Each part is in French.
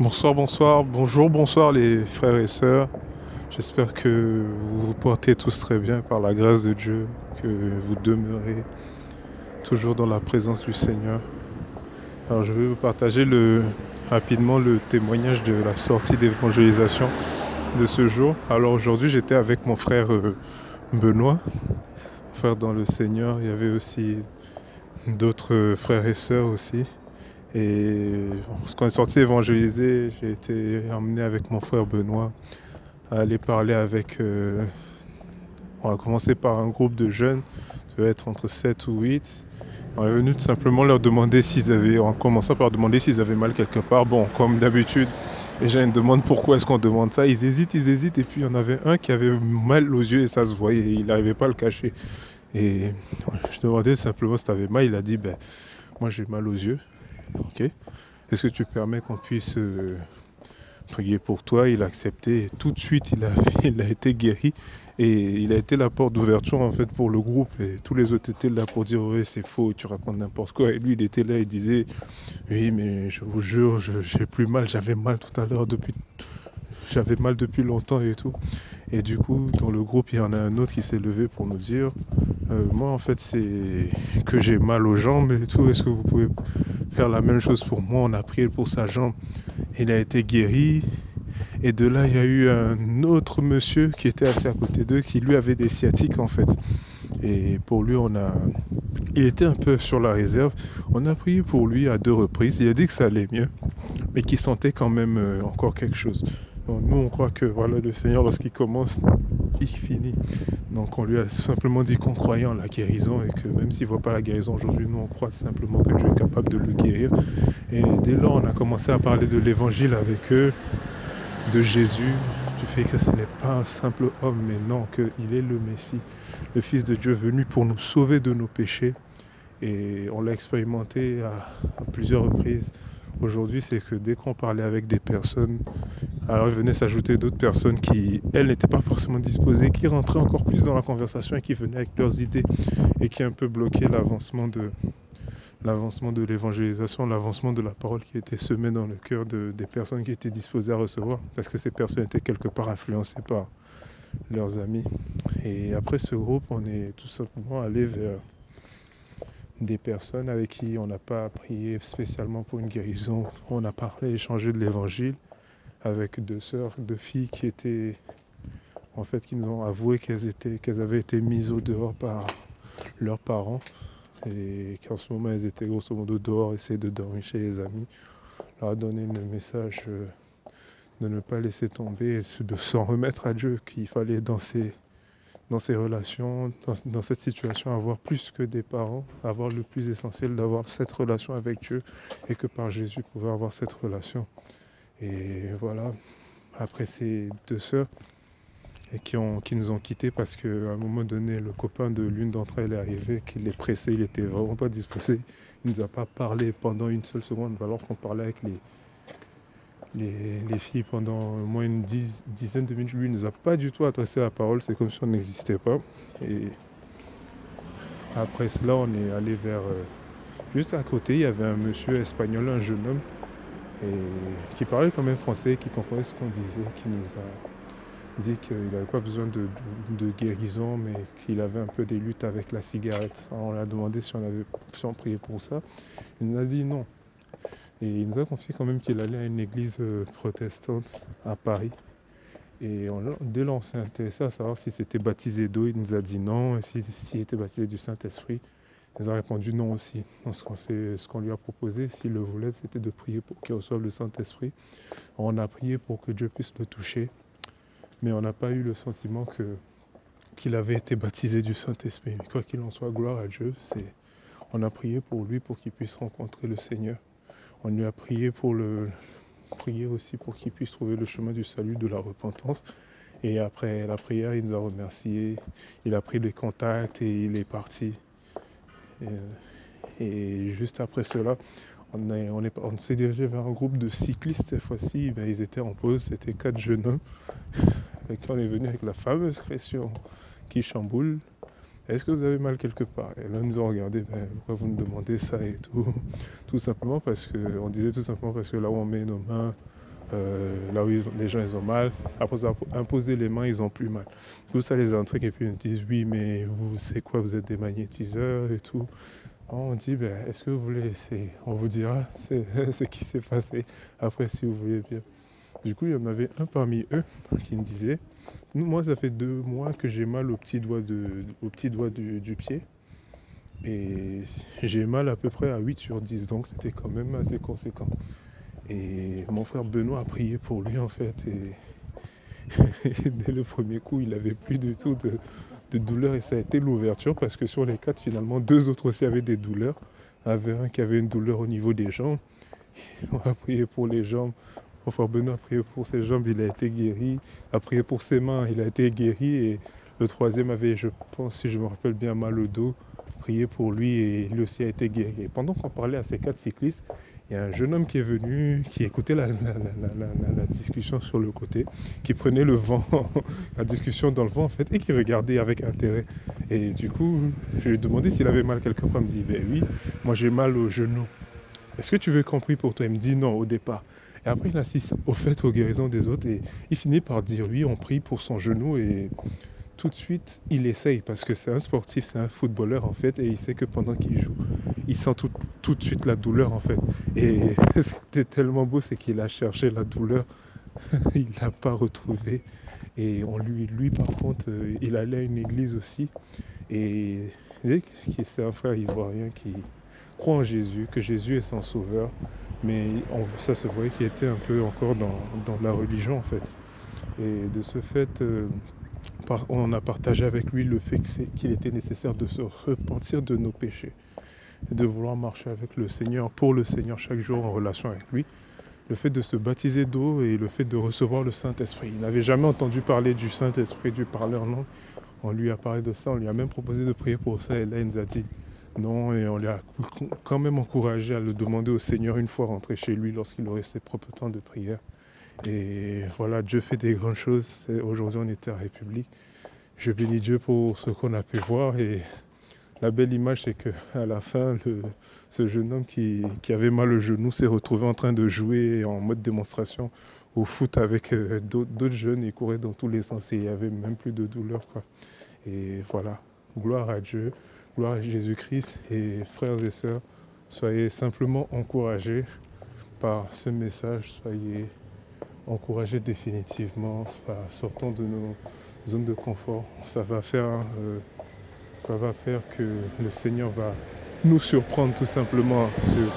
Bonsoir, bonsoir, bonjour, bonsoir les frères et sœurs. J'espère que vous vous portez tous très bien par la grâce de Dieu, que vous demeurez toujours dans la présence du Seigneur. Alors je vais vous partager rapidement le témoignage de la sortie d'évangélisation de ce jour. Alors aujourd'hui j'étais avec mon frère Benoît, mon frère dans le Seigneur. Il y avait aussi d'autres frères et sœurs aussi. Et quand on est sorti évangéliser, j'ai été emmené avec mon frère Benoît à aller parler avec. On a commencé par un groupe de jeunes, ça devait être entre 7 ou 8. On est venu tout simplement leur demander s'ils avaient. En commençant par leur demander s'ils avaient mal quelque part. Bon, comme d'habitude, les gens ils demandent pourquoi est-ce qu'on demande ça. Ils hésitent. Et puis il y en avait un qui avait mal aux yeux et ça se voyait. Il n'arrivait pas à le cacher. Et je demandais simplement si tu avais mal. Il a dit ben, moi j'ai mal aux yeux. Ok. Est-ce que tu permets qu'on puisse prier pour toi? Il a accepté et tout de suite il a été guéri et il a été la porte d'ouverture en fait pour le groupe et tous les autres étaient là pour dire ouais c'est faux, tu racontes n'importe quoi et lui il était là, il disait oui mais je vous jure j'ai plus mal, j'avais mal tout à l'heure j'avais mal depuis longtemps et tout. Et du coup dans le groupe il y en a un autre qui s'est levé pour nous dire moi en fait c'est que j'ai mal aux jambes et tout, est-ce que vous pouvez faire la même chose pour moi? On a prié pour sa jambe, il a été guéri. Et de là, il y a eu un autre monsieur qui était assis à côté d'eux qui lui avait des sciatiques en fait. Et pour lui, il était un peu sur la réserve. On a prié pour lui à deux reprises. Il a dit que ça allait mieux, mais qu'il sentait quand même encore quelque chose. Donc, nous, on croit que voilà, le Seigneur, lorsqu'il commence, il finit. Donc on lui a simplement dit qu'on croyait en la guérison et que même s'il ne voit pas la guérison aujourd'hui, nous on croit simplement que Dieu est capable de le guérir. Et dès lors, on a commencé à parler de l'évangile avec eux, de Jésus, du fait que ce n'est pas un simple homme, mais non, qu'il est le Messie, le Fils de Dieu venu pour nous sauver de nos péchés. Et on l'a expérimenté à plusieurs reprises. Aujourd'hui, c'est que dès qu'on parlait avec des personnes, alors il venait s'ajouter d'autres personnes qui, elles, n'étaient pas forcément disposées, qui rentraient encore plus dans la conversation et qui venaient avec leurs idées et qui un peu bloquaient l'avancement de l'évangélisation, l'avancement de la parole qui était semée dans le cœur des personnes qui étaient disposées à recevoir, parce que ces personnes étaient quelque part influencées par leurs amis. Et après ce groupe, on est tout simplement allé vers des personnes avec qui on n'a pas prié spécialement pour une guérison. On a parlé, échangé de l'évangile avec deux sœurs, deux filles qui étaient, en fait, qui nous ont avoué qu'elles avaient été mises au dehors par leurs parents et qu'en ce moment elles étaient grosso modo dehors, essayer de dormir chez les amis. Leur a donné le message de ne pas laisser tomber et de s'en remettre à Dieu, qu'il fallait dans ces relations, dans cette situation, avoir plus que des parents, avoir le plus essentiel, d'avoir cette relation avec Dieu et que par Jésus, pouvoir avoir cette relation. Et voilà, après ces deux sœurs et qui nous ont quittés parce qu'à un moment donné, le copain de l'une d'entre elles est arrivé, qu'il les pressait, il était vraiment pas disposé. Il ne nous a pas parlé pendant une seule seconde, alors qu'on parlait avec les filles pendant au moins une dizaine de minutes. Lui ne nous a pas du tout adressé la parole, c'est comme si on n'existait pas. Et après cela, on est allé vers... juste à côté, il y avait un monsieur espagnol, un jeune homme, et qui parlait quand même français, qui comprenait ce qu'on disait, qui nous a dit qu'il n'avait pas besoin de guérison, mais qu'il avait un peu des luttes avec la cigarette. Alors on lui a demandé si on priait pour ça. Il nous a dit non. Et il nous a confié quand même qu'il allait à une église protestante à Paris. Et dès lors, on s'est intéressé à savoir s'il s'était baptisé d'eau. Il nous a dit non. Et s'il était baptisé du Saint-Esprit, il nous a répondu non aussi. Donc ce qu'on lui a proposé, s'il le voulait, c'était de prier pour qu'il reçoive le Saint-Esprit. On a prié pour que Dieu puisse le toucher. Mais on n'a pas eu le sentiment qu'il avait été baptisé du Saint-Esprit. Quoi qu'il en soit, gloire à Dieu. On a prié pour lui pour qu'il puisse rencontrer le Seigneur. On lui a prié aussi pour qu'il puisse trouver le chemin du salut, de la repentance. Et après la prière, il nous a remerciés. Il a pris des contacts et il est parti. Et, et juste après cela, on s'est dirigé vers un groupe de cyclistes cette fois-ci. Ben, ils étaient en pause, c'était quatre jeunes hommes. Avec qui on est venu avec la fameuse question qui chamboule. Est-ce que vous avez mal quelque part? Et là, ils nous ont regardé, ben, pourquoi vous nous demandez ça et tout? Tout simplement parce que, on disait tout simplement parce que là où on met nos mains, là où les gens ils ont mal. Après avoir imposé les mains, ils ont plus mal. Tout ça les intrigue et puis ils me disent oui, mais vous, c'est quoi, vous êtes des magnétiseurs et tout. On dit, ben, est-ce que vous voulez essayer? On vous dira ce qui s'est passé après si vous voulez bien. Du coup, il y en avait un parmi eux qui me disait, moi, ça fait 2 mois que j'ai mal au petit doigt du pied. Et j'ai mal à peu près à 8 sur 10, donc c'était quand même assez conséquent. Et mon frère Benoît a prié pour lui en fait, et dès le premier coup, il n'avait plus du tout de douleur, et ça a été l'ouverture parce que sur les 4, finalement, 2 autres aussi avaient des douleurs. Il y avait un qui avait une douleur au niveau des jambes. On a prié pour les jambes. Mon frère Benoît a prié pour ses jambes, il a été guéri. A prié pour ses mains, il a été guéri. Et le troisième avait, je pense, si je me rappelle bien, mal au dos. Prié pour lui et lui aussi a été guéri. Et pendant qu'on parlait à ces 4 cyclistes, il y a un jeune homme qui est venu, qui écoutait la discussion sur le côté, qui prenait le vent, la discussion dans le vent en fait, et qui regardait avec intérêt. Et du coup, je lui ai demandé s'il avait mal quelque part. Il me dit, ben oui, moi j'ai mal au genou. Est-ce que tu veux qu'on prie pour toi? Il me dit non au départ. Et après, il insiste au fait aux guérisons des autres et il finit par dire oui, on prie pour son genou et tout de suite, il essaye parce que c'est un sportif, c'est un footballeur en fait et il sait que pendant qu'il joue, il sent tout de suite la douleur en fait. Et ce qui était tellement beau, c'est qu'il a cherché la douleur, il ne l'a pas retrouvée. Et lui par contre, il allait à une église aussi et c'est un frère ivoirien qui croit en Jésus, que Jésus est son sauveur, mais ça se voyait qu'il était un peu encore dans la religion en fait. Et de ce fait, on a partagé avec lui le fait qu'il était nécessaire de se repentir de nos péchés, et de vouloir marcher avec le Seigneur, pour le Seigneur chaque jour en relation avec lui. Le fait de se baptiser d'eau et le fait de recevoir le Saint-Esprit. Il n'avait jamais entendu parler du Saint-Esprit, du parler en langue. On lui a parlé de ça, on lui a même proposé de prier pour ça et là il nous a dit non et on lui a quand même encouragé à le demander au Seigneur une fois rentré chez lui lorsqu'il aurait ses propres temps de prière. Et voilà, Dieu fait des grandes choses. Aujourd'hui on était à République. Je bénis Dieu pour ce qu'on a pu voir et la belle image c'est qu'à la fin, ce jeune homme qui avait mal au genou s'est retrouvé en train de jouer en mode démonstration au foot avec d'autres jeunes. Il courait dans tous les sens et il n'y avait même plus de douleur, quoi. Et voilà, gloire à Dieu, gloire à Jésus-Christ et frères et sœurs, soyez simplement encouragés par ce message, soyez encouragés définitivement, sortons de nos zones de confort. Ça va faire que le Seigneur va nous surprendre tout simplement.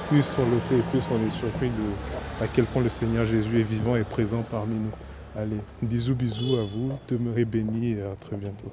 Plus on le fait, plus on est surpris de à quel point le Seigneur Jésus est vivant et présent parmi nous. Allez, bisous bisous à vous, demeurez bénis et à très bientôt.